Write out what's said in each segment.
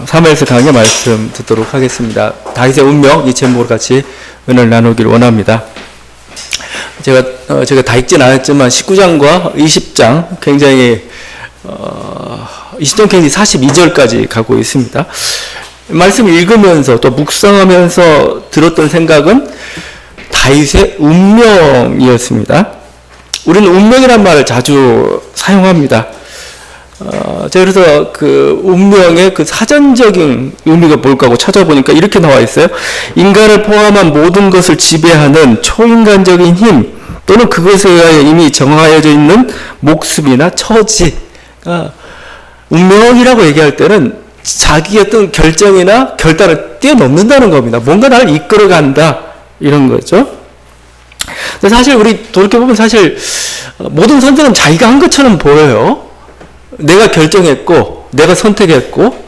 사무엘서 강의 말씀 듣도록 하겠습니다. 다윗의 운명 이 제목으로 같이 은혜를 나누기를 원합니다. 제가 다 읽진 않았지만 19장과 20장 굉장히 20장 굉장히 42절까지 가고 있습니다. 말씀을 읽으면서 또 묵상하면서 들었던 생각은 다윗의 운명이었습니다. 우리는 운명이란 말을 자주 사용합니다. 제가 그래서 그 운명의 그 사전적인 의미가 뭘까 하고 찾아보니까 이렇게 나와 있어요. 인간을 포함한 모든 것을 지배하는 초인간적인 힘 또는 그것에 의하여 이미 정하여져 있는 목숨이나 처지. 운명이라고 얘기할 때는 자기의 어떤 결정이나 결단을 뛰어넘는다는 겁니다. 뭔가 나를 이끌어간다 이런 거죠. 근데 사실 우리 돌이켜보면 사실 모든 선택은 자기가 한 것처럼 보여요. 내가 결정했고, 내가 선택했고,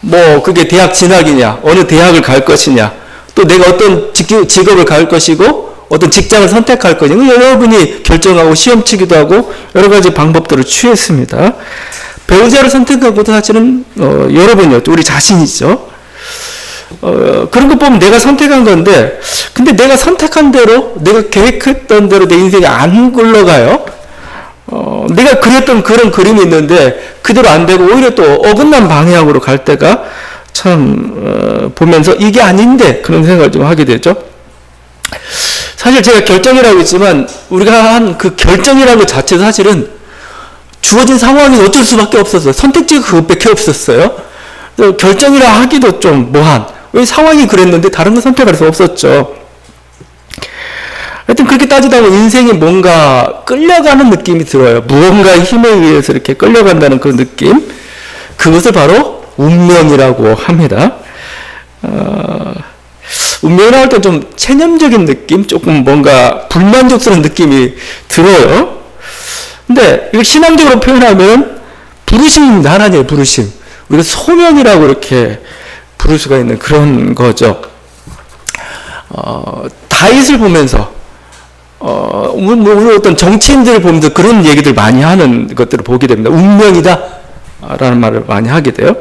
뭐, 그게 대학 진학이냐, 어느 대학을 갈 것이냐, 또 내가 어떤 직업을 갈 것이고, 어떤 직장을 선택할 것이냐, 여러분이 결정하고 시험 치기도 하고, 여러 가지 방법들을 취했습니다. 배우자를 선택한 것도 사실은, 여러분이었죠. 우리 자신이죠. 그런 거 보면 내가 선택한 건데, 근데 내가 선택한 대로, 내가 계획했던 대로 내 인생이 안 굴러가요. 내가 그렸던 그런 그림이 있는데 그대로 안 되고 오히려 또 어긋난 방향으로 갈 때가 참 보면서 이게 아닌데 그런 생각을 좀 하게 되죠. 사실 제가 결정이라고 했지만 우리가 한 그 결정이라는 것 자체도 사실은 주어진 상황이 어쩔 수밖에 없었어요. 선택지가 그것밖에 없었어요. 결정이라 하기도 좀 뭐한 왜 상황이 그랬는데 다른 거 선택할 수 없었죠. 하여튼 그렇게 따지다 보면 인생이 뭔가 끌려가는 느낌이 들어요. 무언가의 힘에 의해서 이렇게 끌려간다는 그런 느낌. 그것을 바로 운명이라고 합니다. 운명이라고 할 때 좀 체념적인 느낌, 조금 뭔가 불만족스러운 느낌이 들어요. 근데 이거 신앙적으로 표현하면 부르심입니다. 하나님의 부르심. 우리가 소명이라고 이렇게 부를 수가 있는 그런 거죠. 다윗을 보면서 우리 어떤 정치인들을 보면서 그런 얘기들 많이 하는 것들을 보게 됩니다. 운명이다 라는 말을 많이 하게 돼요.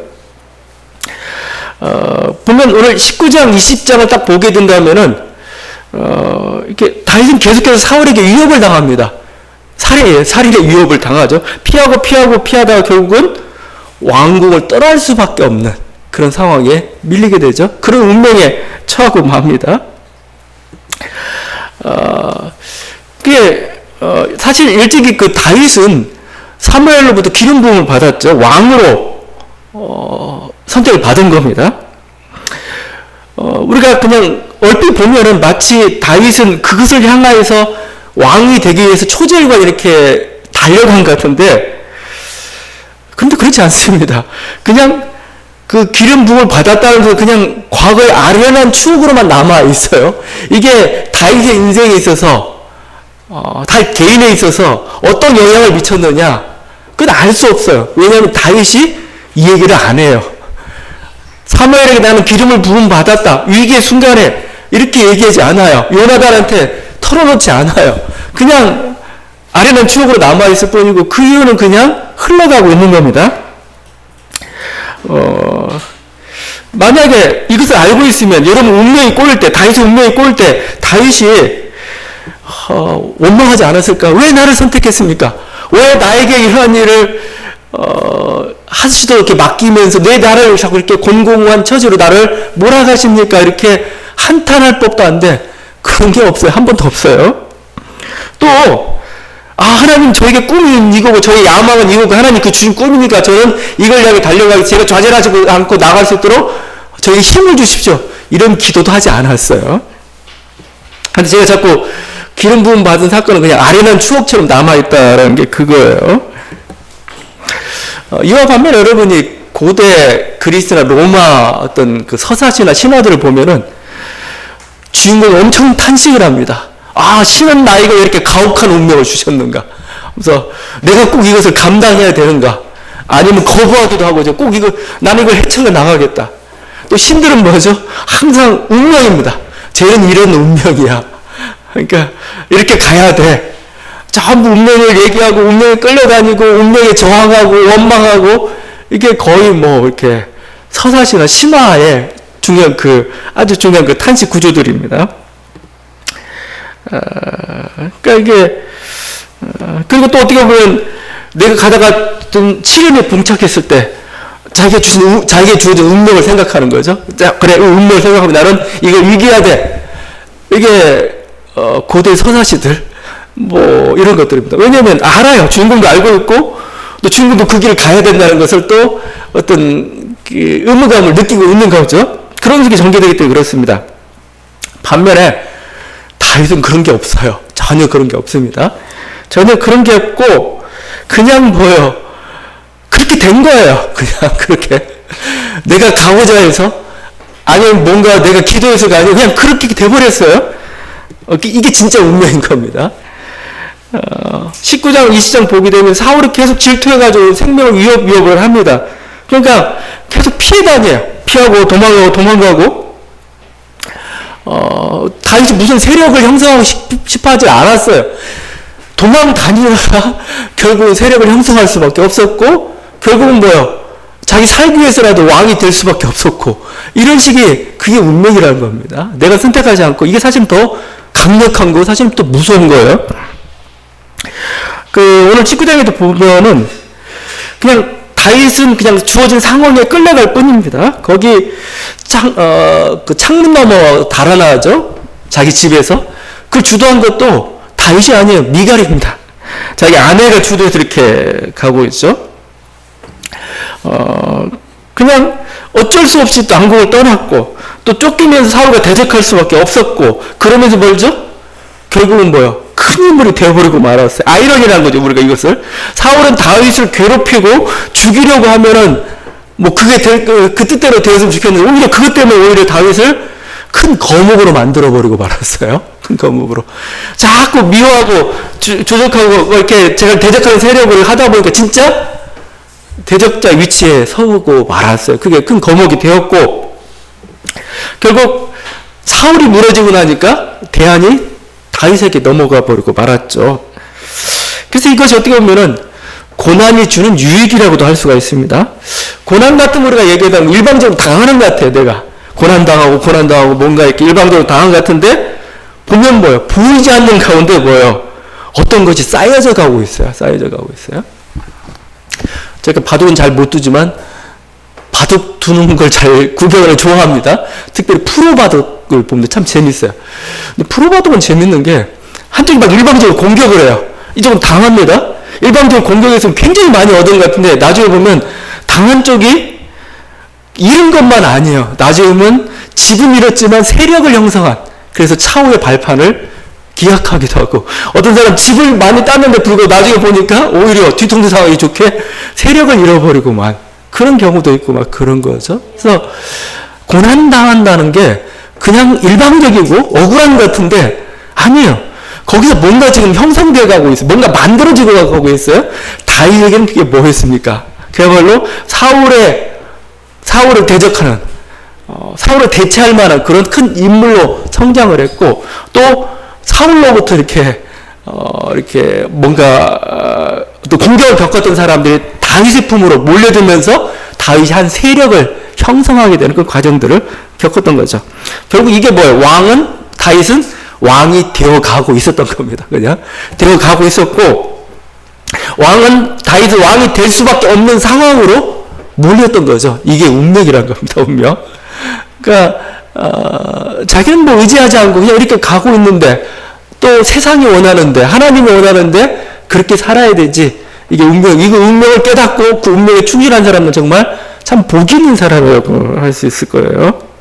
보면 오늘 19장, 20장을 딱 보게 된다면은 이렇게 다윗은 계속해서 사울에게 위협을 당합니다. 살인의 위협을 당하죠. 피하다가 결국은 왕국을 떠날 수밖에 없는 그런 상황에 밀리게 되죠. 그런 운명에 처하고 맙니다. 사실 일찍이 그 다윗은 사무엘로부터 기름 부음을 받았죠. 왕으로 선택을 받은 겁니다. 우리가 그냥 얼핏 보면은 마치 다윗은 그것을 향하여서 왕이 되기 위해서 초절과 이렇게 달려간 것 같은데, 근데 그렇지 않습니다. 그냥 그 기름 부음을 받았다는 것은 그냥 과거의 아련한 추억으로만 남아 있어요. 이게 다윗의 인생에 있어서 다윗 개인에 있어서 어떤 영향을 미쳤느냐, 그건 알 수 없어요. 왜냐하면 다윗이 이 얘기를 안 해요. 사무엘에게 나는 기름을 부음 받았다, 위기의 순간에 이렇게 얘기하지 않아요. 요나단한테 털어놓지 않아요. 그냥 아련한 추억으로 남아있을 뿐이고 그 이유는 그냥 흘러가고 있는 겁니다. 만약에 이것을 알고 있으면 여러분 운명이 꼬일 때, 다윗의 운명이 꼬일 때 다윗이 원망하지 않았을까? 왜 나를 선택했습니까? 왜 나에게 이러한 일을 하시도록 이렇게 맡기면서 왜 나를 자꾸 이렇게 곤공한 처지로 나를 몰아가십니까? 이렇게 한탄할 법도 한데 그런 게 없어요. 한 번도 없어요. 또 하나님 저에게 꿈이 이거고 저의 야망은 이거고 하나님 그 주신 꿈이니까 저는 이걸 향해 달려가기 제가 좌절하지 않고 나갈 수 있도록 저에게 힘을 주십시오. 이런 기도도 하지 않았어요. 근데 제가 자꾸 기름 부음 받은 사건은 그냥 아련한 추억처럼 남아있다라는 게 그거예요. 이와 반면 여러분이 고대 그리스나 로마 어떤 그 서사시나 신화들을 보면은 주인공이 엄청 탄식을 합니다. 신은 나에게 왜 이렇게 가혹한 운명을 주셨는가? 그래서 내가 꼭 이것을 감당해야 되는가? 아니면 거부하기도 하고 꼭 나는 이걸 헤쳐가 나가겠다. 또 신들은 뭐죠? 항상 운명입니다. 쟤는 이런 운명이야. 그러니까 이렇게 가야 돼. 전부 운명을 얘기하고 운명에 끌려다니고 운명에 저항하고 원망하고 이게 거의 뭐 이렇게 서사시나 신화의 중요한 아주 중요한 탄식 구조들입니다. 그러니까 이게, 그리고 또 어떻게 보면 내가 가다가 좀 치름에 봉착했을 때 자기가 주어진 운명을 생각하는 거죠. 자, 그래, 운명을 생각하면 나는 이걸 이겨야 돼. 이게, 고대 서사시들, 이런 것들입니다. 왜냐면 알아요. 주인공도 알고 있고, 또 주인공도 그 길을 가야 된다는 것을 또 어떤 의무감을 느끼고 있는 거죠. 그런 식이 전개되기 때문에 그렇습니다. 반면에 다윗은 그런 게 없어요. 전혀 그런 게 없습니다. 전혀 그런 게 없고 그냥 그렇게 된 거예요. 그냥 그렇게 내가 가고자 해서 아니면 뭔가 내가 기도해서가 아니고 그냥 그렇게 돼버렸어요. 이게 진짜 운명인 겁니다. 19장 20장 보게 되면 사울이 계속 질투해가지고 생명을 위협을 합니다. 그러니까 계속 피해 다녀요. 피하고 도망가고 다윗이 무슨 세력을 형성하고 싶어 하지 않았어요. 도망다니다가 결국은 세력을 형성할 수밖에 없었고 결국은 자기 살기 위해서라도 왕이 될 수밖에 없었고 이런 식이 그게 운명이라는 겁니다. 내가 선택하지 않고 이게 사실 더 강력한 거 사실 또 무서운 거예요. 오늘 19장에도 보면은 그냥 다윗은 그냥 주어진 상황에 끌려갈 뿐입니다. 거기 창문 너머 달아나죠. 자기 집에서. 그걸 주도한 것도 다윗이 아니에요. 미갈입니다. 자기 아내가 주도해서 이렇게 가고 있죠. 그냥 어쩔 수 없이 또 왕국을 떠났고 또 쫓기면서 사울과 대적할 수밖에 없었고 그러면서 뭘죠? 결국은 큰 인물이 되어버리고 말았어요. 아이러니라는 거죠. 우리가 이것을. 사울은 다윗을 괴롭히고 죽이려고 하면은 그게 그 뜻대로 되었으면 좋겠는데 오히려 그것 때문에 오히려 다윗을 큰 거목으로 만들어버리고 말았어요. 큰 거목으로. 자꾸 미워하고 조적하고 이렇게 제가 대적하는 세력을 하다 보니까 진짜 대적자 위치에 서고 말았어요. 그게 큰 거목이 되었고 결국 사울이 무너지고 나니까 대안이 다윗에게 넘어가 버리고 말았죠. 그래서 이것이 어떻게 보면은 고난이 주는 유익이라고도 할 수가 있습니다. 고난 같은 우리가 얘기하면 일방적으로 당하는 것 같아요. 내가 고난당하고 뭔가 이렇게 일방적으로 당한 것 같은데 보면 보이지 않는 가운데 어떤 것이 쌓여져 가고 있어요. 제가 바둑은 잘 못 두지만 바둑 두는 걸 잘 구경을 좋아합니다. 특별히 프로 바둑을 보면 참 재밌어요. 근데 프로 바둑은 재밌는 게 한쪽이 막 일방적으로 공격을 해요. 이쪽은 당합니다. 일방적으로 공격해서 굉장히 많이 얻은 것 같은데 나중에 보면 당한 쪽이 잃은 것만 아니에요. 나중에 보면 지금 잃었지만 세력을 형성한 그래서 차후의 발판을 기약하기도 하고 어떤 사람 집을 많이 땄는데 불구하고 나중에 보니까 오히려 뒤통수 상황이 좋게 세력을 잃어버리고만 그런 경우도 있고 막 그런 거죠. 그래서 고난당한다는 게 그냥 일방적이고 억울한 것 같은데 아니에요. 거기서 뭔가 지금 형성되어 가고 있어요. 뭔가 만들어지고 가고 있어요. 다윗에게는 그게 뭐였습니까? 그야말로 사울을 대적하는 사울을 대체할 만한 그런 큰 인물로 성장을 했고 또 사울로부터 이렇게 뭔가 또 공격을 겪었던 사람들이 다윗의 품으로 몰려들면서 다윗이 한 세력을 형성하게 되는 그 과정들을 겪었던 거죠. 결국 이게 뭐예요? 다윗은 왕이 되어가고 있었던 겁니다. 그냥 되어가고 있었고 다윗은 왕이 될 수밖에 없는 상황으로 몰렸던 거죠. 이게 운명이란 겁니다. 운명. 그러니까 자기는 의지하지 않고 그냥 이렇게 가고 있는데 또 세상이 원하는데 하나님이 원하는데 그렇게 살아야 되지. 이게 운명. 이거 운명을 깨닫고 그 운명에 충실한 사람은 정말 참 복이 있는 사람이라고 할 수 있을 거예요.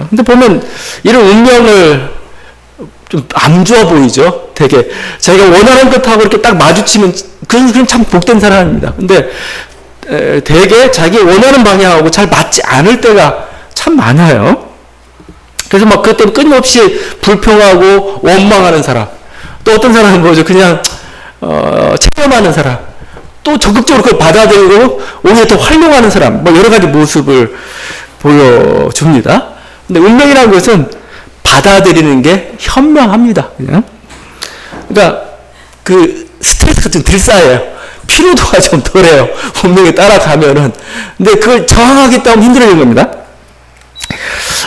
근데 보면 이런 운명을 좀 안 좋아 보이죠. 되게 자기가 원하는 것하고 이렇게 딱 마주치면 그건 참 복된 사람입니다. 근데 되게 자기 원하는 방향하고 잘 맞지 않을 때가 참 많아요. 그래서 그것 때문에 끊임없이 불평하고 원망하는 사람. 또 어떤 사람은 뭐죠? 그냥 체념하는 사람. 또 적극적으로 그걸 받아들이고 오히려 더 활용하는 사람. 여러 가지 모습을 보여줍니다. 근데 운명이라는 것은 받아들이는 게 현명합니다. 그냥. 그러니까 스트레스가 좀 덜 쌓여요. 피로도가 좀 덜해요. 운명에 따라가면은. 근데 그걸 저항하겠다 하면 힘들어지는 겁니다.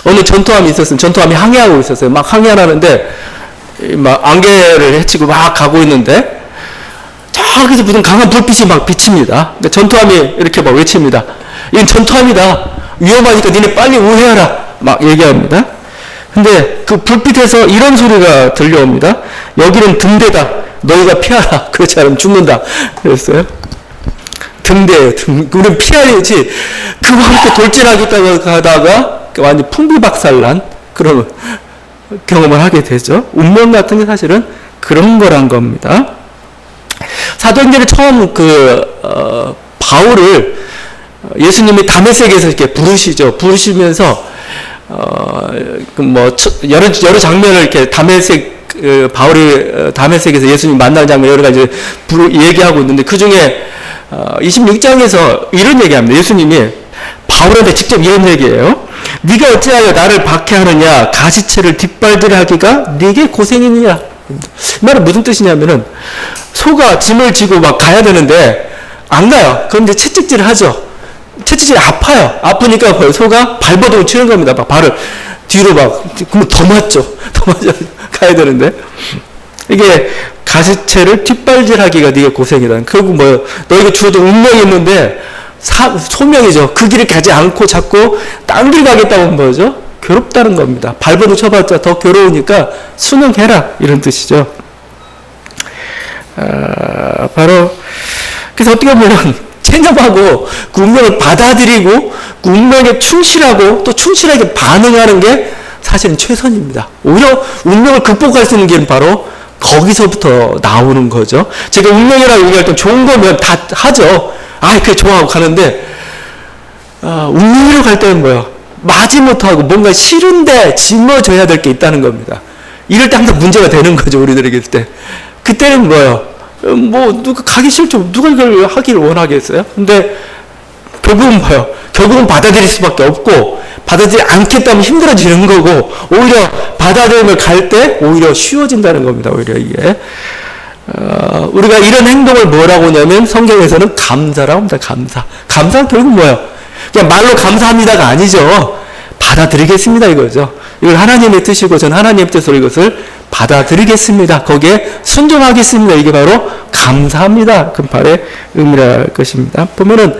어느 전투함이 있었으면 전투함이 항해하고 있었어요. 막 항해하는데 막 안개를 헤치고 막 가고 있는데 저기서 무슨 강한 불빛이 막 비칩니다. 그러니까 전투함이 이렇게 막 외칩니다. 이건 전투함이다. 위험하니까 니네 빨리 우회하라. 막 얘기합니다. 근데 그 불빛에서 이런 소리가 들려옵니다. 여기는 등대다. 너희가 피하라. 그렇지 않으면 죽는다. 그랬어요. 등대예요. 우리는 피하야지. 그거 함께 돌진하겠다고 가다가 완전 풍비박살난 그런 경험을 하게 되죠. 운명 같은 게 사실은 그런 거란 겁니다. 사도행전에 처음 바울을 예수님이 다메섹에서 이렇게 부르시죠. 부르시면서 여러 장면을 이렇게 바울이 다메섹에서 예수님 만나는 장면 여러 가지 얘기하고 있는데 그 중에 26장에서 이런 얘기합니다. 예수님이 바울한테 직접 이런 얘기예요. 네가 어찌하여 나를 박해하느냐? 가시체를 뒷발질을 하기가 네게 고생이니라. 이 말은 무슨 뜻이냐면은 소가 짐을 지고 막 가야 되는데 안 가요. 그런데 채찍질을 하죠. 채찍질이 아파요. 아프니까 소가 발버둥을 치는 겁니다. 막 발을 뒤로 그러면 더 맞죠. 더 맞아 가야 되는데 이게 가시체를 뒷발질하기가 네게 고생이다. 결국 너희가 주어진 운명이 있는데 소명이죠. 그 길을 가지 않고 자꾸 딴 길 가겠다고 하면 뭐죠? 괴롭다는 겁니다. 발버둥 쳐봤자 더 괴로우니까 순응해라 이런 뜻이죠. 바로 그래서 어떻게 보면 체념하고 그 운명을 받아들이고 그 운명에 충실하고 또 충실하게 반응하는 게 사실은 최선입니다. 오히려 운명을 극복할 수 있는 길은 바로 거기서부터 나오는 거죠. 제가 운명이라고 얘기할 때 좋은 거면 다 하죠. 그래 좋아하고 가는데 운명으로 갈 때는 뭐예요? 마지못하고 뭔가 싫은데 짊어져야 될 게 있다는 겁니다. 이럴 때 항상 문제가 되는 거죠. 우리들에게 때. 그때는 뭐예요? 누가 가기 싫죠. 누가 이걸 하기를 원하겠어요? 근데 결국은 뭐예요? 결국은 받아들일 수밖에 없고 받아들이지 않겠다면 힘들어지는 거고 오히려 받아들임을 갈 때 오히려 쉬워진다는 겁니다. 오히려 이게 우리가 이런 행동을 뭐라고 하냐면 성경에서는 감사라고 합니다. 감사는 결국 뭐예요? 그냥 말로 감사합니다가 아니죠. 받아들이겠습니다 이거죠. 이걸 하나님의 뜻이고 전 하나님의 뜻으로 이것을 받아들이겠습니다. 거기에 순종하겠습니다. 이게 바로 감사합니다. 금팔의 의미랄 것입니다. 보면은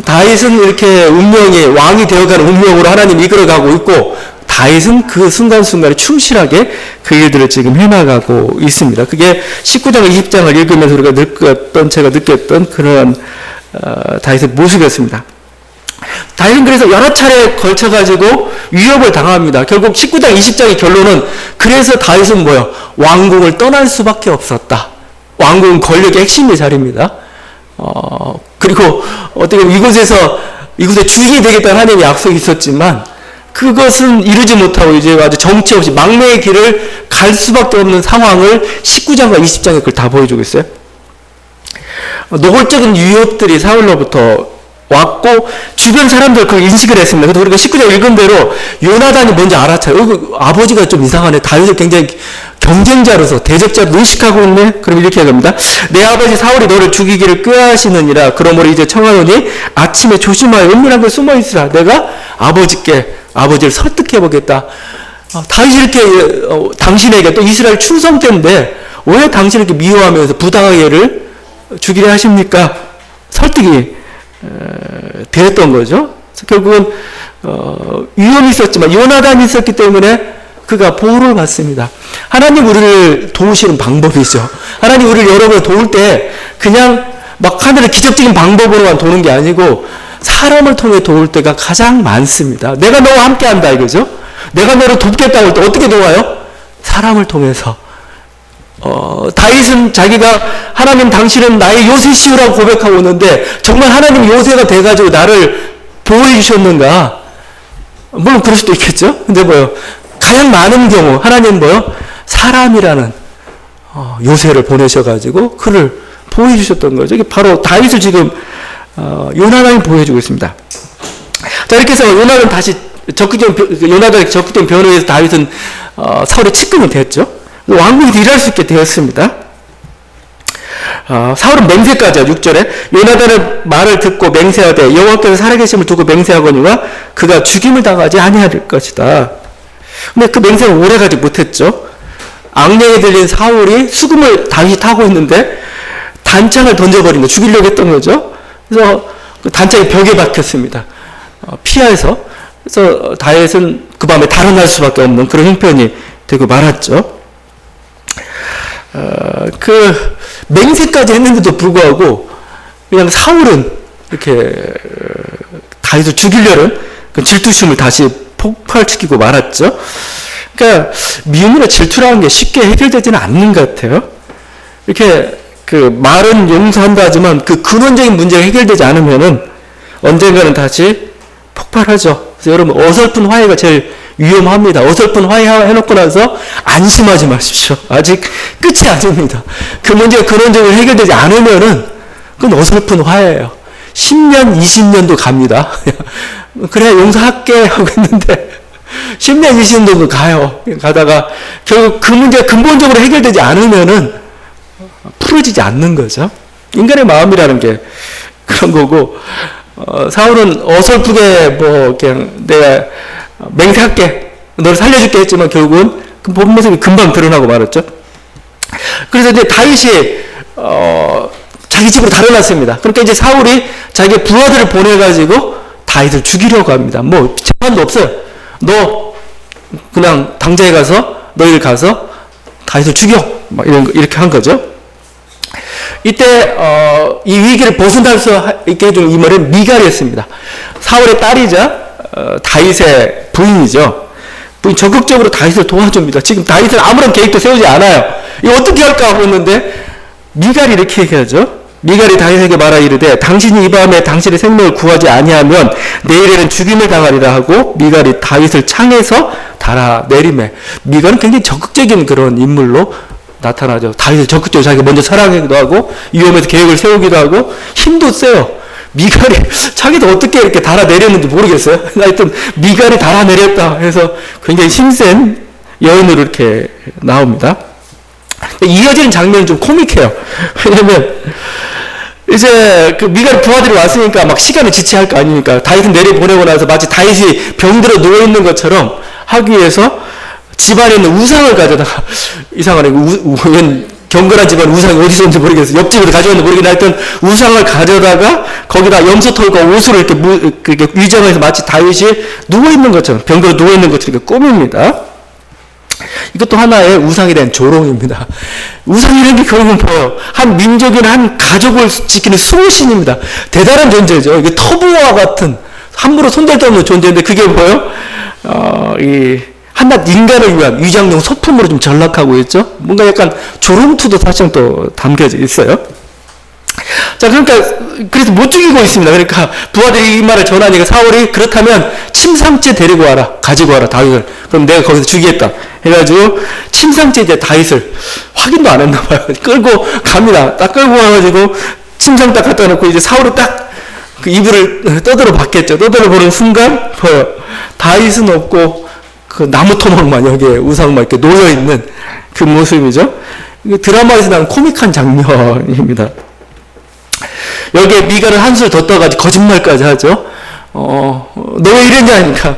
다윗은 이렇게 운명이 왕이 되어가는 운명으로 하나님 이끌어가고 있고 다윗은 그 순간순간에 충실하게 그 일들을 지금 해나가고 있습니다. 그게 19장, 20장을 읽으면서 우리가 제가 느꼈던 그런 다윗의 모습이었습니다. 다윗은 그래서 여러 차례 걸쳐가지고 위협을 당합니다. 결국 19장, 20장의 결론은 그래서 다윗은 뭐예요? 왕궁을 떠날 수밖에 없었다. 왕궁은 권력의 핵심의 자리입니다. 그리고 어떻게 보면 이곳의 주인이 되겠다는 하나님의 약속이 있었지만 그것은 이루지 못하고 이제 아주 정체 없이 망명의 길을 갈 수밖에 없는 상황을 19장과 20장에 그걸 다 보여주고 있어요. 노골적인 위협들이 사울로부터 왔고 주변 사람들 그걸 인식을 했습니다. 그래서 우리가 19장 읽은 대로 요나단이 먼저 알아차요. 아버지가 좀 이상하네. 다윗을 굉장히 경쟁자로서 대적자로 의식하고 있네. 그럼 이렇게 얘기합니다. 내 아버지 사울이 너를 죽이기를 꾀하시느니라. 그러므로 이제 청하노니 아침에 조심하여 은밀한 곳에 숨어 있으라. 내가 아버지를 설득해 보겠다. 다윗이 이렇게 당신에게 또 이스라엘 충성 때인데 왜 당신을 이렇게 미워하면서 부당하게를 죽이려 하십니까? 설득이 되었던 거죠. 결국은 위험이 있었지만 요나단이 있었기 때문에 그가 보호를 받습니다. 하나님 우리를 도우시는 방법이죠. 하나님 우리를 여러분을 도울 때 그냥 막 하늘의 기적적인 방법으로만 도는 게 아니고 사람을 통해 도울 때가 가장 많습니다. 내가 너와 함께한다 이거죠. 내가 너를 돕겠다고 할 때 어떻게 도와요? 사람을 통해서. 다윗은 자기가 하나님 당신은 나의 요새시우라고 고백하고 있는데 정말 하나님 요새가 돼가지고 나를 보호해 주셨는가? 물론 그럴 수도 있겠죠. 근데 뭐요? 가장 많은 경우 하나님 뭐요? 사람이라는 요새를 보내셔가지고 그를 보호해 주셨던 거죠. 이게 바로 다윗을 지금 요나단이 보여주고 있습니다. 자 이렇게 해서 요나단이 적극적인 변호에 의해서 다윗은 사울의 측근이 됐죠. 왕국이 일할 수 있게 되었습니다. 사울은 맹세까지 해요. 6절에 요나단의 말을 듣고 맹세하되 여호와께서 살아계심을 두고 맹세하거니와 그가 죽임을 당하지 아니할 것이다. 근데 그 맹세를 오래 가지 못했죠. 악령이 들린 사울이 수금을 다시 타고 있는데 단창을 던져버린 거, 죽이려고 했던 거죠. 그래서 그 단창이 벽에 박혔습니다. 피해서. 그래서 다윗은 그 밤에 달아날 수밖에 없는 그런 형편이 되고 말았죠. 그 맹세까지 했는데도 불구하고 그냥 사울은 이렇게 다윗을 죽이려는 그 질투심을 다시 폭발시키고 말았죠. 그러니까 미움이나 질투라는 게 쉽게 해결되지는 않는 것 같아요. 이렇게 그 말은 용서한다 하지만 그 근원적인 문제가 해결되지 않으면은 언젠가는 다시 폭발하죠. 그래서 여러분 어설픈 화해가 제일 위험합니다. 어설픈 화해 해놓고 나서 안심하지 마십시오. 아직 끝이 아닙니다. 그 문제가 근원적으로 해결되지 않으면은 그건 어설픈 화해예요. 10년, 20년도 갑니다. 그래 용서할게 하고 있는데 10년, 20년도 가요. 가다가 결국 그 문제가 근본적으로 해결되지 않으면은 풀어지지 않는 거죠. 인간의 마음이라는 게 그런 거고, 사울은 어설프게 뭐 그냥 내가 맹세할게, 너를 살려줄게 했지만 결국은 그 본 모습이 금방 드러나고 말았죠. 그래서 이제 다윗이 자기 집으로 달아났습니다. 그러니까 이제 사울이 자기 부하들을 보내가지고 다윗을 죽이려고 합니다. 뭐 재판도 없어요. 너 그냥 당장에 가서 너희를 가서 다윗을 죽여, 막 이렇게 한 거죠. 이때 이 위기를 벗어날 수 있게 해준 인물은 미갈이었습니다. 사울의 딸이자 다윗의 부인이죠. 부인 적극적으로 다윗을 도와줍니다. 지금 다윗은 아무런 계획도 세우지 않아요. 이거 어떻게 할까 하고 있는데 미갈이 이렇게 얘기하죠. 미갈이 다윗에게 말하 이르되 당신이 이 밤에 당신의 생명을 구하지 아니하면 내일에는 죽임을 당하리라 하고 미갈이 다윗을 창에서 달아 내리매. 미갈은 굉장히 적극적인 그런 인물로 나타나죠. 다윗을 적극적으로 자기가 먼저 사랑하기도 하고 위험해서 계획을 세우기도 하고 힘도 세요. 미갈이 자기도 어떻게 이렇게 달아내렸는지 모르겠어요. 하여튼 미갈이 달아내렸다 해서 굉장히 힘센 여인으로 이렇게 나옵니다. 이어지는 장면은 좀 코믹해요. 왜냐면 이제 그 미갈 부하들이 왔으니까 막 시간을 지체할 거 아닙니까? 다윗은 내려보내고 나서 마치 다윗이 병들어 누워있는 것처럼 하기 위해서 집안에 있는 우상을 가져다가, 이상하네. 경건한 집안 우상이 어디서 온지 모르겠어요. 옆집에서 가져왔는지 모르겠는데 하여튼 우상을 가져다가 거기다 염소털과 옷을 이렇게 위장해서 마치 다윗이 누워있는 것처럼, 병들어 누워있는 것처럼 이렇게 꾸밉니다. 이것도 하나의 우상에 대한 조롱입니다. 우상이라는 게 결국은 뭐예요? 한 민족이나 한 가족을 지키는 수호신입니다. 대단한 존재죠. 이게 터부와 같은 함부로 손댈 데 없는 존재인데 그게 뭐예요? 이 한낱 인간을 위한 위장용 소품으로 좀 전락하고 있죠. 뭔가 약간 조롱투도 사실 또 담겨져 있어요. 자, 그러니까 그래서 못 죽이고 있습니다. 그러니까 부하들이 이 말을 전하니까 사울이 그렇다면 침상째 데리고 와라, 가지고 와라 다윗을. 그럼 내가 거기서 죽이겠다 해가지고 침상째 이제 다윗을 확인도 안 했나 봐요. 끌고 갑니다. 딱 끌고 와가지고 침상 딱 갖다 놓고 이제 사울이 딱 그 이불을 떠들어 봤겠죠. 떠들어 보는 순간 다윗은 없고 그 나무 토막만 여기에 우상만 이렇게 놓여 있는 그 모습이죠. 드라마에서 나온 코믹한 장면입니다. 여기에 미갈은 한술 더 떠가지고 거짓말까지 하죠. 너 왜 이랬냐 하니까,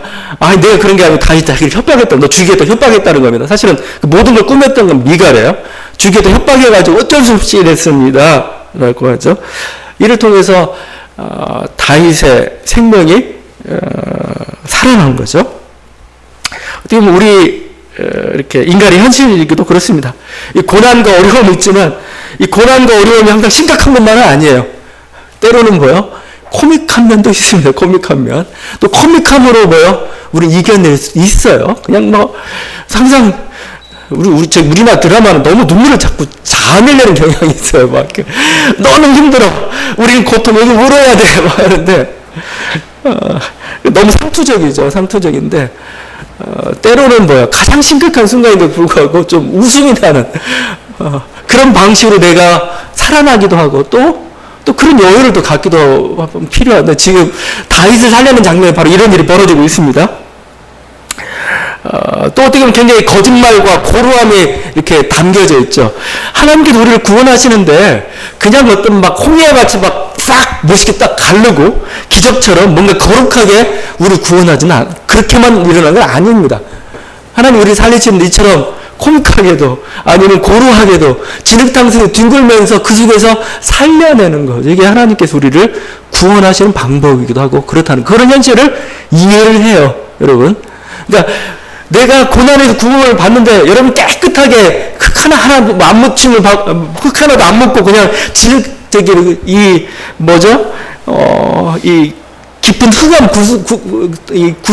내가 그런 게 아니고 다윗 자기를 협박했다. 너 죽이겠다. 협박했다는 겁니다. 사실은 그 모든 걸 꾸몄던 건 미갈이에요. 죽이겠다. 협박해가지고 어쩔 수 없이 이랬습니다. 라고 하죠. 이를 통해서 다윗의 생명이 살아난 거죠. 어떻게 보면 우리 이렇게 인간의 현실이기도 그렇습니다. 이 고난과 어려움이 있지만 이 고난과 어려움이 항상 심각한 것만은 아니에요. 때로는 뭐요? 코믹한 면도 있습니다. 코믹한 면. 또 코믹함으로 뭐요? 우리 이겨낼 수 있어요. 그냥 뭐 항상 우리나라 드라마는 너무 눈물을 자꾸 자아내려는 경향이 있어요. 막 너는 힘들어. 우리는 고통 여기 울어야 돼. 막 하는데 너무 상투적이죠. 상투적인데 때로는 뭐야? 가장 심각한 순간인데도 불구하고 좀 웃음이 나는 그런 방식으로 내가 살아나기도 하고 또 그런 여유를 또 갖기도 필요한데 지금 다윗을 살려는 장면에 바로 이런 일이 벌어지고 있습니다. 또 어떻게 보면 굉장히 거짓말과 고루함이 이렇게 담겨져 있죠. 하나님께서 우리를 구원하시는데 그냥 어떤 막 홍해와 같이 막 싹 멋있게 딱 가르고 기적처럼 뭔가 거룩하게 우리를 구원하지는 그렇게만 일어난 건 아닙니다. 하나님 우리를 살리시는데 이처럼 코믹하게도 아니면 고루하게도 진흙탕성에 뒹굴면서 그 속에서 살려내는 거죠. 이게 하나님께서 우리를 구원하시는 방법이기도 하고 그렇다는 그런 현실을 이해를 해요. 여러분. 그러니까 내가 고난에서 구원을 받는데 여러분 깨끗하게 흙 하나도 안 묻힘을 흙 하나도 안 묻고 그냥 이 뭐죠? 이 깊은 흑암 굴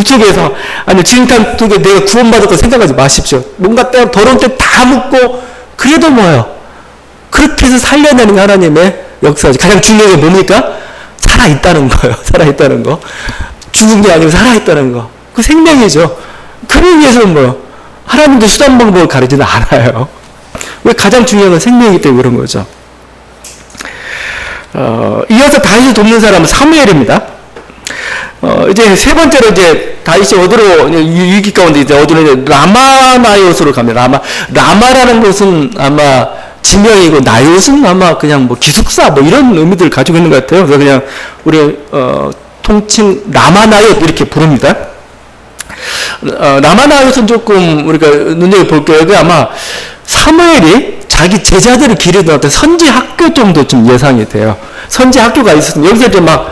속에서 아니 진흙탕 속에 내가 구원받았다고 생각하지 마십시오. 뭔가 때가 더러운 때 다 묻고 그래도 뭐요? 그렇게 해서 살려내는 하나님의 역사지. 가장 중요한 게 뭡니까? 살아있다는 거예요. 살아있다는 거. 죽은 게 아니고 살아있다는 거. 그 생명이죠. 그러기 위해서는 뭐요? 하나님도 수단 방법을 가르치지는 않아요. 왜? 가장 중요한 건 생명이기 때문에 그런 거죠. 이어서 다윗을 돕는 사람은 사무엘입니다. 이제 세 번째로 이제 다윗이 어디로 위기 가운데 이제 어디로 이제 라마나요스로 갑니다. 라마라는 곳은 아마 지명이고 나요스는 아마 그냥 뭐 기숙사 뭐 이런 의미들을 가지고 있는 것 같아요. 그래서 그냥 우리 통칭 라마나요스 이렇게 부릅니다. 라마나요스는 조금 우리가 눈여겨볼게요. 여기 아마 사무엘이 자기 제자들을 기르던 어떤 선지 학교 정도 좀 예상이 돼요. 선지 학교가 있었는데 여기서 이제 막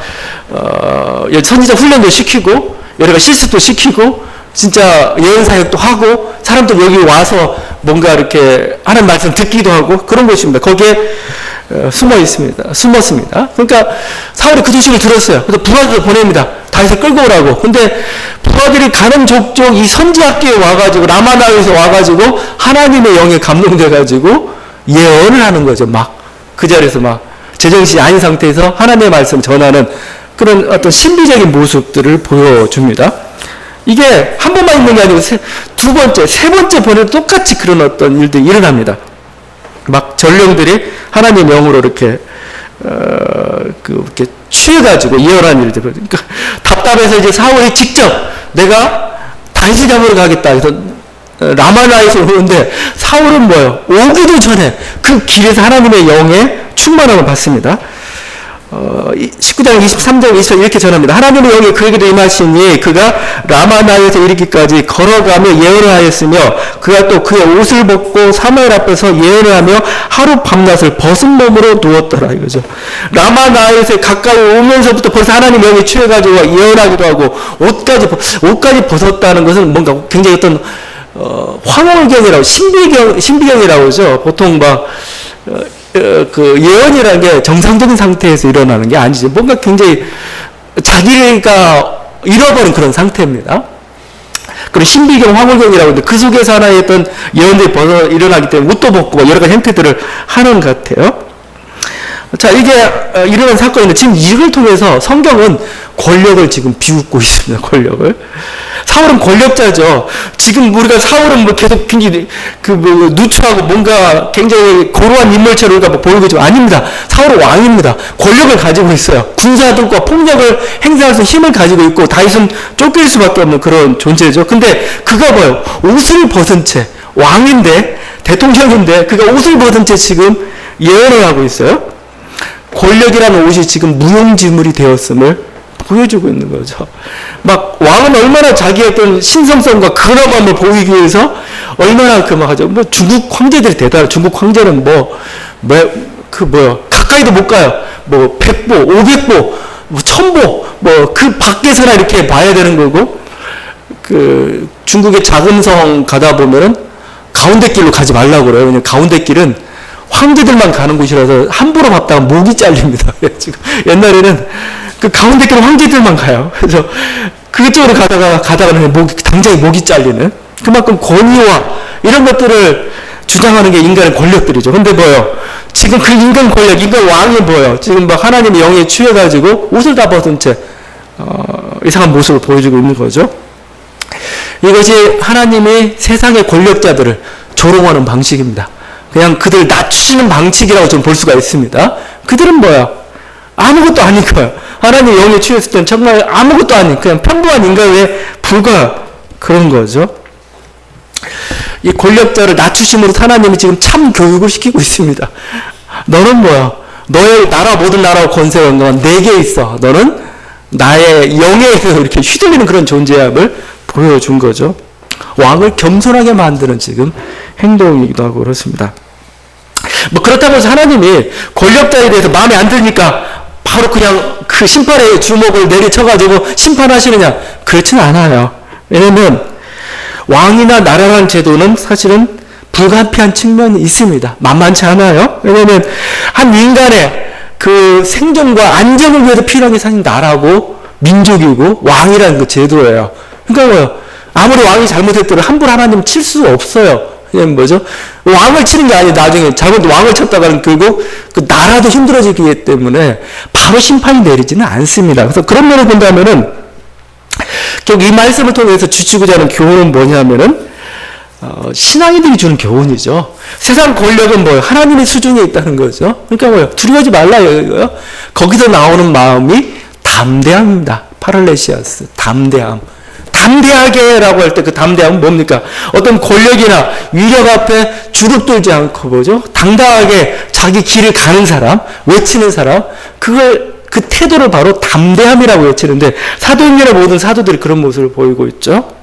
선지자 훈련도 시키고 여러 가지 실습도 시키고 진짜 예언 사역도 하고 사람들 여기 와서 뭔가 이렇게 하는 말씀 듣기도 하고 그런 곳입니다. 거기에 숨었습니다. 그러니까 사울이 그 소식을 들었어요. 그래서 부하들을 보냅니다. 다윗을 끌고 오라고. 근데 부하들이 가는 족족 이 선지학교에 와가지고 라마나에서 와가지고 하나님의 영에 감동돼가지고 예언을 하는 거죠. 막 그 자리에서 막 제정신이 아닌 상태에서 하나님의 말씀 전하는 그런 어떤 신비적인 모습들을 보여줍니다. 이게 한 번만 있는 게 아니고 두 번째, 세 번째 번에도 똑같이 그런 어떤 일들이 일어납니다. 막 전령들이 하나님의 영으로 이렇게 이렇게 취해가지고 예언한 일들. 그러니까 답답해서 이제 사울이 직접 내가 다윗을 잡으러 가겠다. 그래서 라마나에서 오는데 사울은 뭐예요? 오기도 전에 그 길에서 하나님의 영의 충만함을 받습니다. 19장 23절 24절 이렇게 전합니다. 하나님의 영이 그에게도 임하시니 그가 라마나에서 이르기까지 걸어가며 예언을 하였으며 그가 또 그의 옷을 벗고 사무엘 앞에서 예언을 하며 하루 밤낮을 벗은 몸으로 누웠더라 이거죠. 라마나에서 가까이 오면서부터 벌써 하나님의 영이 취해가지고 예언하기도 하고 옷까지 벗었다는 것은 뭔가 굉장히 어떤 황홀경이라고 신비경이라고 하죠. 보통 막 그 예언이라는 게 정상적인 상태에서 일어나는 게 아니지. 뭔가 굉장히 자기가 잃어버린 그런 상태입니다. 그리고 신비경, 황홀경이라고 하는데 그 속에서 하나의 어떤 예언들이 벌어 일어나기 때문에 옷도 벗고 여러 가지 행태들을 하는 것 같아요. 자, 이게 일어난 사건인데 지금 이걸 통해서 성경은 권력을 지금 비웃고 있습니다. 권력을. 사울은 권력자죠. 지금 우리가 사울은 뭐 계속 굉장히 누추하고 뭔가 굉장히 고루한 인물처럼 우리가 뭐 보이고 있지만 아닙니다. 사울은 왕입니다. 권력을 가지고 있어요. 군사들과 폭력을 행사할 수 있는 힘을 가지고 있고 다윗은 쫓길 수밖에 없는 그런 존재죠. 근데 그가 뭐예요? 옷을 벗은 채 왕인데 대통령인데 그가 옷을 벗은 채 지금 예언을 하고 있어요. 권력이라는 옷이 지금 무용지물이 되었음을 보여주고 있는 거죠. 막 왕은 얼마나 자기의 어떤 신성성과 근엄함을 보이기 위해서 얼마나 하죠. 뭐 중국 황제들이 대단해. 중국 황제는 가까이도 못 가요. 뭐 100보, 500보, 뭐 1000보, 뭐 그 밖에서나 이렇게 봐야 되는 거고, 그 중국의 작은 성 가다 보면은 가운데 길로 가지 말라고 그래요. 왜냐면 가운데 길은 황제들만 가는 곳이라서 함부로 밟다가 목이 잘립니다. 지금 옛날에는 그 가운데 길은 황제들만 가요. 그래서 그쪽으로 가다가는 당장에 목이 잘리는 그만큼 권위와 이런 것들을 주장하는 게 인간의 권력들이죠. 근데 뭐예요? 지금 그 인간 권력, 인간 왕이 뭐예요? 지금 막 하나님의 영에 취해가지고 옷을 다 벗은 채 이상한 모습을 보여주고 있는 거죠. 이것이 하나님이 세상의 권력자들을 조롱하는 방식입니다. 그냥 그들 낮추시는 방식이라고 좀 볼 수가 있습니다. 그들은 뭐야? 아무것도 아닌 거예요. 하나님 영에 취했을 땐 정말 아무것도 아닌 그냥 평범한 인간에 불과 그런 거죠. 이 권력자를 낮추심으로 하나님이 지금 참 교육을 시키고 있습니다. 너는 뭐야? 너의 나라 모든 나라와 권세와 영광은 내게 있어. 너는 나의 영에서 이렇게 휘둘리는 그런 존재함을 보여준 거죠. 왕을 겸손하게 만드는 지금 행동이기도 하고 그렇습니다. 뭐 그렇다고 해서 하나님이 권력자에 대해서 마음에 안 드니까 바로 그냥 그 심판의 주먹을 내리쳐가지고 심판하시느냐? 그렇지는 않아요. 왜냐면 왕이나 나라라는 제도는 사실은 불가피한 측면이 있습니다. 만만치 않아요. 왜냐면 한 인간의 그 생존과 안전을 위해서 필요한 게 사실 나라고 민족이고 왕이라는 그 제도예요. 그러니까 뭐요? 아무리 왕이 잘못했더라도 함부로 하나님 칠 수 없어요. 그냥 뭐죠? 왕을 치는 게 아니에요. 나중에 잘못 왕을 쳤다가는 결국 그 나라도 힘들어지기 때문에 바로 심판이 내리지는 않습니다. 그래서 그런 면을 본다면은 결국 이 말씀을 통해서 주시고자 하는 교훈은 뭐냐면은 신앙인들이 주는 교훈이죠. 세상 권력은 뭐예요? 하나님의 수중에 있다는 거죠. 그러니까 뭐예요? 두려워하지 말라 이거예요. 거기서 나오는 마음이 담대함입니다. 파랄레시아스, 담대함. 담대하게라고 할 때 그 담대함은 뭡니까? 어떤 권력이나 위력 앞에 주눅들지 않고 뭐죠? 당당하게 자기 길을 가는 사람, 외치는 사람, 그 태도를 바로 담대함이라고 외치는데 사도행전의 모든 사도들이 그런 모습을 보이고 있죠.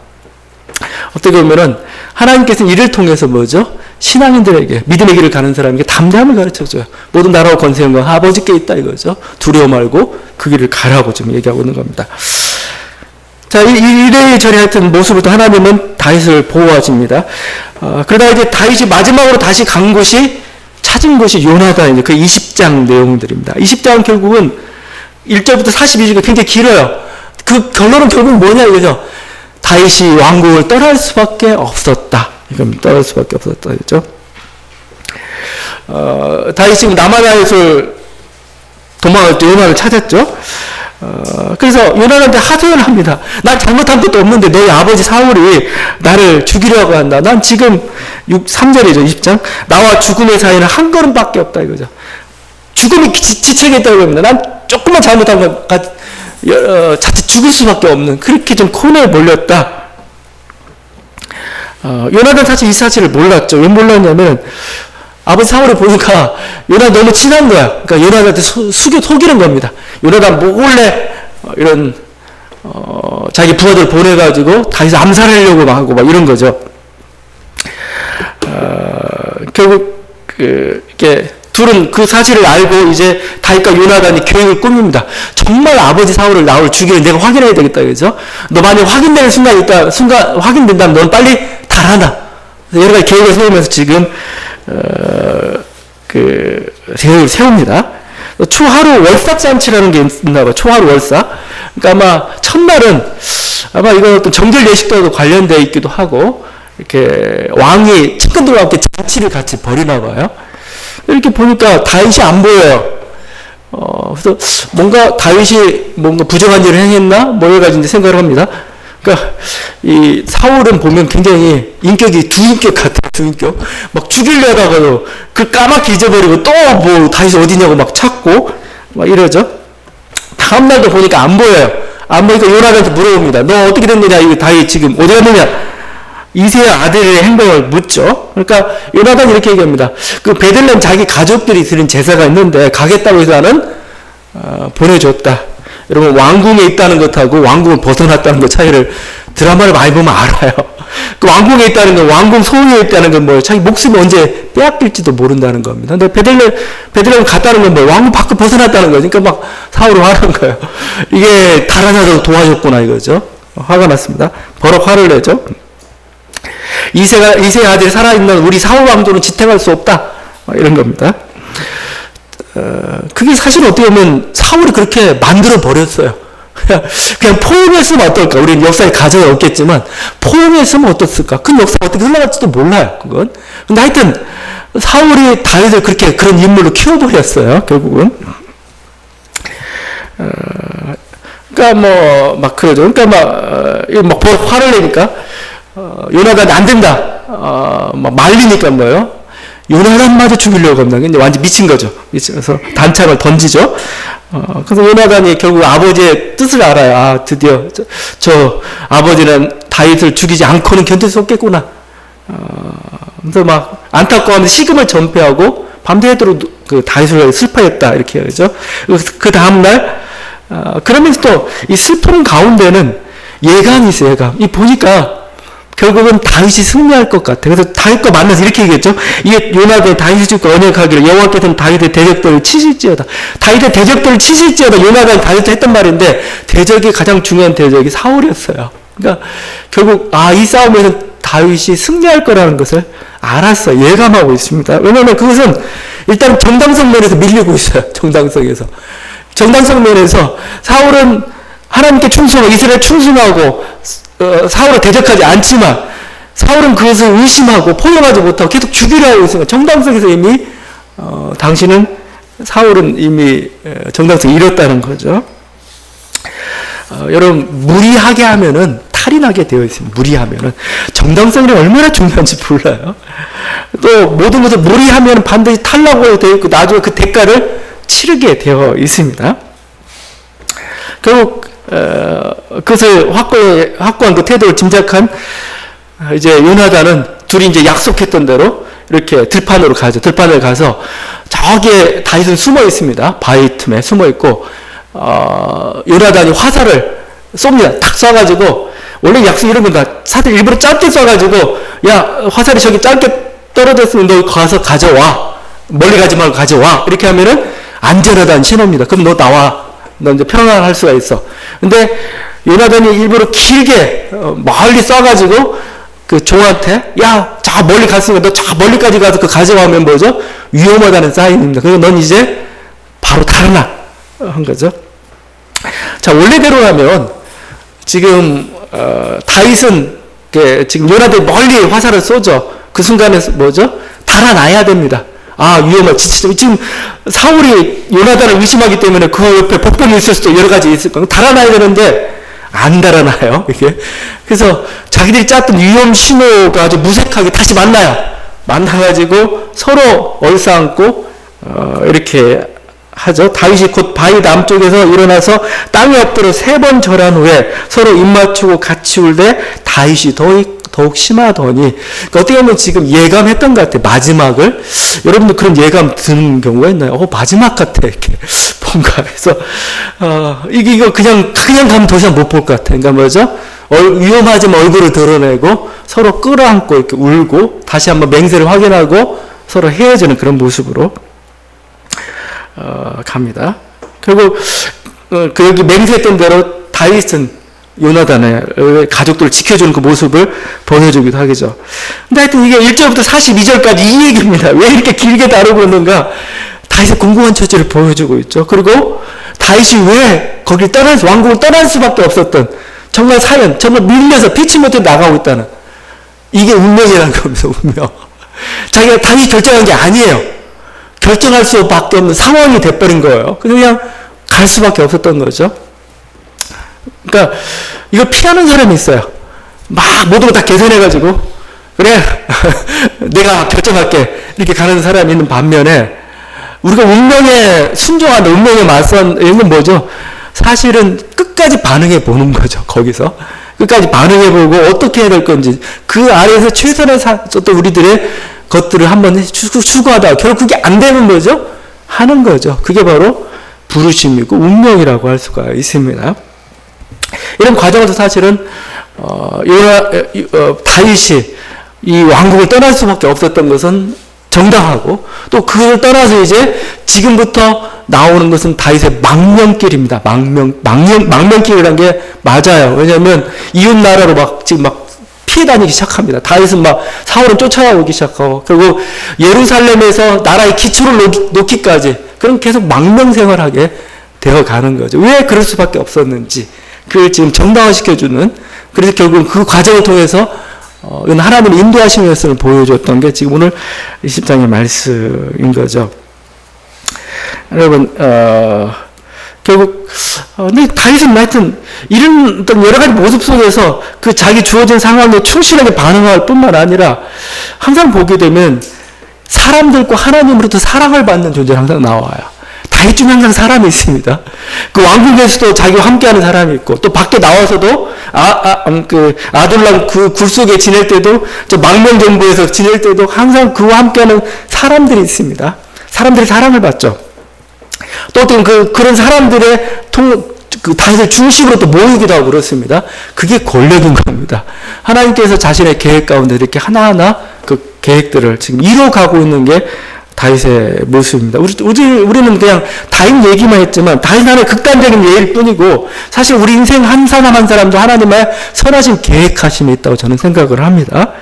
어떻게 보면은 하나님께서는 이를 통해서 뭐죠? 신앙인들에게 믿음의 길을 가는 사람에게 담대함을 가르쳐줘요. 모든 나라와 권세 영광 아버지께 있다 이거죠. 두려워 말고 그 길을 가라고 좀 얘기하고 있는 겁니다. 자, 이래저래 하여튼 모습부터 하나님은 다윗을 보호하십니다. 그러다가 이제 다윗이 마지막으로 다시 간 곳이 찾은 곳이 요나단, 그 20장 내용들입니다. 20장은 결국은 1절부터 42절이 굉장히 길어요. 그 결론은 결국은 뭐냐 이거죠. 다윗이 왕국을 떠날 수밖에 없었다. 이겁니다. 떠날 수밖에 없었다. 그죠? 다윗이 지금 남아다윗을 도망갈 때 요나를 찾았죠. 그래서 요나단한테 하소연을 합니다. 난 잘못한 것도 없는데 너희 아버지 사울이 나를 죽이려고 한다. 난 지금 3절이죠. 20장. 나와 죽음의 사이는 한 걸음밖에 없다 이거죠. 죽음이 지체겠다고 합니다. 난 조금만 잘못한 것 자칫 죽을 수밖에 없는 그렇게 좀 코너에 몰렸다. 요나단 사실 이 사실을 몰랐죠. 왜 몰랐냐면 아버지 사울을 보니까 요나단 너무 친한 거야. 그러니까 요나단한테 속이는 겁니다. 요나단 몰래 이런 자기 부하들 보내가지고 다윗을 암살하려고 하고 막 이런 거죠. 결국 이렇게 둘은 그 사실을 알고 이제 다윗과 요나단이 계획을 꾸밉니다. 정말 아버지 사울을 나를 죽이는 내가 확인해야 되겠다 그죠? 너 만약 확인되는 순간 확인된다면 넌 빨리 달아나. 여러 가지 계획을 세우면서 지금 계획을 세웁니다. 초하루 월삭잔치라는 게 있나 봐. 초하루 월삭. 그러니까 아마 첫날은 아마 이건 어떤 정결 예식과도 관련되어 있기도 하고 이렇게 왕이 측근들과 함께 잔치를 같이 벌이나 봐요. 이렇게 보니까 다윗이 안 보여요. 그래서 뭔가 다윗이 뭔가 부정한 일을 행했나? 뭐 여러 가지 생각을 합니다. 그러니까 이 사울은 보면 굉장히 인격이 두인격 같아요. 두인격. 막 죽이려다가도 그 까맣게 잊어버리고 또 뭐 다윗이 어디냐고 막 찾고 막 이러죠. 다음 날도 보니까 안 보여요. 안 보니까 요나단한테 물어봅니다. 너 어떻게 됐느냐? 이거 다윗 지금 어디 갔느냐? 이새의 아들의 행동을 묻죠. 그러니까 요나단이 이렇게 얘기합니다. 그 베들레헴 자기 가족들이 드린 제사가 있는데 가겠다고 해서 나는 보내줬다. 여러분 왕궁에 있다는 것하고 왕궁을 벗어났다는 것 차이를 드라마를 많이 보면 알아요. 그 왕궁에 있다는 건 왕궁 소유에 있다는 건 뭐예요? 자기 목숨이 언제 빼앗길지도 모른다는 겁니다. 근데 베들레헴 갔다는 건 뭐예요? 왕궁 밖을 벗어났다는 거죠. 그러니까 막 사울을 화난 거예요. 이게 달아나서 도와줬구나 이거죠. 화가 났습니다. 버럭 화를 내죠. 이새의 아들이 살아있는 우리 사울 왕조는 지탱할 수 없다. 이런 겁니다. 그게 사실 어떻게 보면 사울이 그렇게 만들어 버렸어요. 그냥 포용했으면 어떨까? 우리는 역사에 가정이 없겠지만 포용했으면 어떻을까? 그 역사가 어떻게 흘러갈지도 몰라요. 그건. 근데 하여튼 사울이 다윗을 그렇게 그런 인물로 키워버렸어요. 결국은. 그러니까 뭐 막 그러죠. 그러니까 막 화를 내니까 요나단 안 된다. 막 말리니까 뭐예요? 요나단마저 죽이려고 합니다. 이제 완전 미친 거죠. 미치면서 단창을 던지죠. 그래서 요나단이 결국 아버지의 뜻을 알아요. 아, 드디어 저 아버지는 다윗을 죽이지 않고는 견딜 수 없겠구나. 그래서 막 안타까워하면서 식음을 전폐하고 밤새도록 그 다윗을 슬퍼했다 이렇게 그죠? 그 다음 날 그러면서 또 이 슬픔 가운데는 예감이 있어요. 예감. 이 보니까 결국은 다윗이 승리할 것 같아. 그래서 다윗과 만나서 이렇게 얘기했죠. 이게 요나단이 다윗이 죽고 언약하기를 여호와께서는 다윗의 대적들을 치실지어다. 다윗의 대적들을 치실지어다. 요나단이 다윗한테 했던 말인데 대적이 가장 중요한 대적이 사울이었어요. 그러니까 결국 이 싸움에서 다윗이 승리할 거라는 것을 알았어. 예감하고 있습니다. 왜냐하면 그것은 일단 정당성 면에서 밀리고 있어요. 정당성에서 사울은 하나님께 충성하고 이스라엘 충성하고 사울을 대적하지 않지만 사울은 그것을 의심하고 포용하지 못하고 계속 죽이려 하고 있으니까 정당성에서 이미 사울은 이미 정당성을 잃었다는 거죠. 여러분 무리하게 하면은 탈이 나게 되어 있습니다. 무리하면은 정당성이 얼마나 중요한지 몰라요. 또 모든 것을 무리하면 반드시 탈락으로 되어 있고 나중에 그 대가를 치르게 되어 있습니다. 결국 그것을 확고한 그 태도를 짐작한 이제 요나단은 둘이 이제 약속했던 대로 이렇게 들판으로 가죠. 들판에 가서 저기에 다윗은 숨어 있습니다. 바위 틈에 숨어 있고 요나단이 화살을 쏩니다. 탁 쏴가지고 원래 약속 이런 건가 사실 일부러 짧게 쏴가지고 야 화살이 저기 짧게 떨어졌으면 너 가서 가져와. 멀리 가지 말고 가져와. 이렇게 하면은 안전하다는 신호입니다. 그럼 너 나와. 너 이제 평안할 수가 있어. 근데 요나단이 일부러 길게 멀리 쏴가지고 그 종한테 야, 저 멀리 갔으니까 너 저 멀리까지 가서 그 가져가면 뭐죠? 위험하다는 사인입니다. 그래서 넌 이제 바로 달아나 한 거죠. 자, 원래대로라면 지금 다윗은 지금 요나단이 멀리 화살을 쏘죠. 그 순간에 뭐죠? 달아나야 됩니다. 지금 사울이 요나단을 의심하기 때문에 그 옆에 복병이 있을 수도 여러 가지 있을 거예요. 달아나야 되는데 안 달아나요. 이게. 그래서 자기들이 짰던 위험 신호가 아주 무색하게 다시 만나요. 만나가지고 서로 얼싸안고 이렇게 하죠. 다윗이 곧 바위 남쪽에서 일어나서 땅에 엎드려 3번 절한 후에 서로 입맞추고 같이 울되 다윗이 더욱 심하더니 그러니까 어떻게 보면 지금 예감했던 것 같아요. 마지막을 여러분도 그런 예감 드는 경우가 있나요? 마지막 같아 이렇게 뭔가 그래서 이거 그냥 가면 더 이상 못 볼 것 같아. 그러니까 뭐죠? 위험하지만 얼굴을 드러내고 서로 끌어안고 이렇게 울고 다시 한번 맹세를 확인하고 서로 헤어지는 그런 모습으로 갑니다. 결국 여기 맹세했던 대로 다윗은 요나단의 가족들을 지켜주는 그 모습을 보여주기도 하겠죠. 근데 하여튼 이게 1절부터 42절까지 이 얘기입니다. 왜 이렇게 길게 다루고 있는가? 다윗의 궁금한 처지를 보여주고 있죠. 그리고 다윗이 왜 거길 왕국을 떠날 수밖에 없었던 정말 사연, 정말 밀려서 피치 못해 나가고 있다는 이게 운명이라는 겁니다. 운명. 자기가 다윗이 결정한 게 아니에요. 결정할 수밖에 없는 상황이 돼버린 거예요. 그냥 갈 수밖에 없었던 거죠. 그러니까 이걸 피하는 사람이 있어요. 막 모든 거 다 계산해가지고 그래 내가 결정할게 이렇게 가는 사람이 있는 반면에 우리가 운명에 순종한다, 운명에 맞선 이건 뭐죠? 사실은 끝까지 반응해 보는 거죠. 거기서 끝까지 반응해 보고 어떻게 해야 될 건지 그 아래에서 최선의 또 우리들의 것들을 한번 추구하다가 결국 그게 안 되면 뭐죠? 하는 거죠. 그게 바로 부르심이고 운명이라고 할 수가 있습니다. 이런 과정에서 사실은 다윗이 이 왕국을 떠날 수밖에 없었던 것은 정당하고 또 그걸 떠나서 이제 지금부터 나오는 것은 다윗의 망명길입니다. 망명길이라는 게 맞아요. 왜냐하면 이웃 나라로 지금 피해 다니기 시작합니다. 다윗은 사울은 쫓아오기 시작하고 결국 예루살렘에서 나라의 기초를 놓기까지 그런 계속 망명 생활하게 되어가는 거죠. 왜 그럴 수밖에 없었는지 그걸 지금 정당화시켜주는 그래서 결국 그 과정을 통해서 하나님의 인도하심의 것을 보여줬던 게 지금 오늘 20장의 말씀인 거죠. 여러분 결국 근데 다윗은 하여튼 이런 어떤 여러 가지 모습 속에서 그 자기 주어진 상황에 충실하게 반응할 뿐만 아니라 항상 보게 되면 사람들과 하나님으로부터 사랑을 받는 존재가 항상 나와요. 다윗 중에 항상 사람이 있습니다. 그 왕궁에서도 자기와 함께하는 사람이 있고, 또 밖에 나와서도 아둘람 그 굴 속에 지낼 때도, 저 망명정부에서 지낼 때도 항상 그와 함께하는 사람들이 있습니다. 사람들의 사랑을 받죠. 또 어떤 그런 사람들의 다윗을 중심으로 또 모이기도 하고 그렇습니다. 그게 권력인 겁니다. 하나님께서 자신의 계획 가운데 이렇게 하나하나 그 계획들을 지금 이뤄가고 있는 게 다윗의 모습입니다. 우리는 그냥 다윗 얘기만 했지만 다윗 하나의 극단적인 예일 뿐이고 사실 우리 인생 한 사람 한 사람도 하나님의 선하신 계획하심이 있다고 저는 생각을 합니다.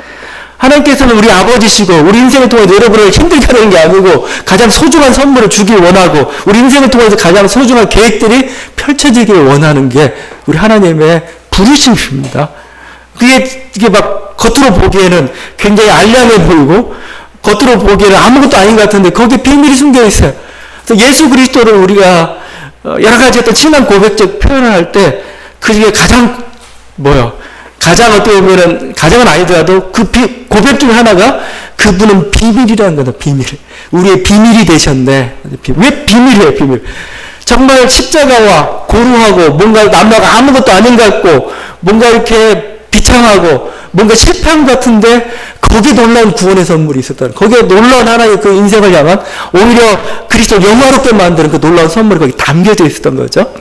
하나님께서는 우리 아버지시고 우리 인생을 통해서 여러분을 힘들게 하는 게 아니고 가장 소중한 선물을 주길 원하고 우리 인생을 통해서 가장 소중한 계획들이 펼쳐지길 원하는 게 우리 하나님의 부르심입니다. 이게 막 겉으로 보기에는 굉장히 알량해 보이고 겉으로 보기에는 아무것도 아닌 것 같은데 거기에 비밀이 숨겨 있어요. 그래서 예수 그리스도를 우리가 여러 가지 어떤 신앙 고백적 표현을 할 때 그 중에 가장 가장 어떻게 보면 가장은 아니더라도 그 고백 중에 하나가 그분은 비밀이라는 거다. 비밀. 우리의 비밀이 되셨네. 왜 비밀이에요? 비밀. 정말 십자가와 고루하고 뭔가 남자가 아무것도 아닌 것 같고 뭔가 이렇게 비참하고 뭔가 실패한 것 같은데 거기에 놀라운 구원의 선물이 있었다는, 거기에 놀라운 하나의 그 인생을 향한 오히려 그리스도를 영화롭게 만드는 그 놀라운 선물이 거기 담겨져 있었던 거죠.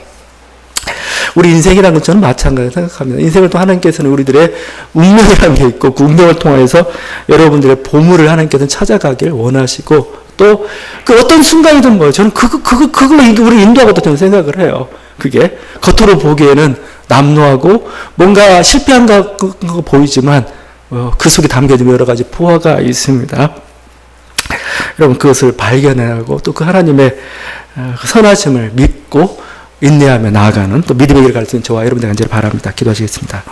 우리 인생이라는 건 저는 마찬가지로 생각합니다. 인생을 또 하나님께서는 우리들의 운명이라는 게 있고 그 운명을 통해서 여러분들의 보물을 하나님께서는 찾아가길 원하시고 또 그 어떤 순간이든 저는 그걸 우리 인도하고도 저는 생각을 해요. 그게 겉으로 보기에는 남루하고 뭔가 실패한 거 보이지만 그 속에 담겨진 여러 가지 포화가 있습니다. 여러분 그것을 발견하고 또 그 하나님의 선하심을 믿고 인내하며 나아가는 또 믿음의 길을 갈 수 있는 저와 여러분들 간절히 바랍니다. 기도하시겠습니다.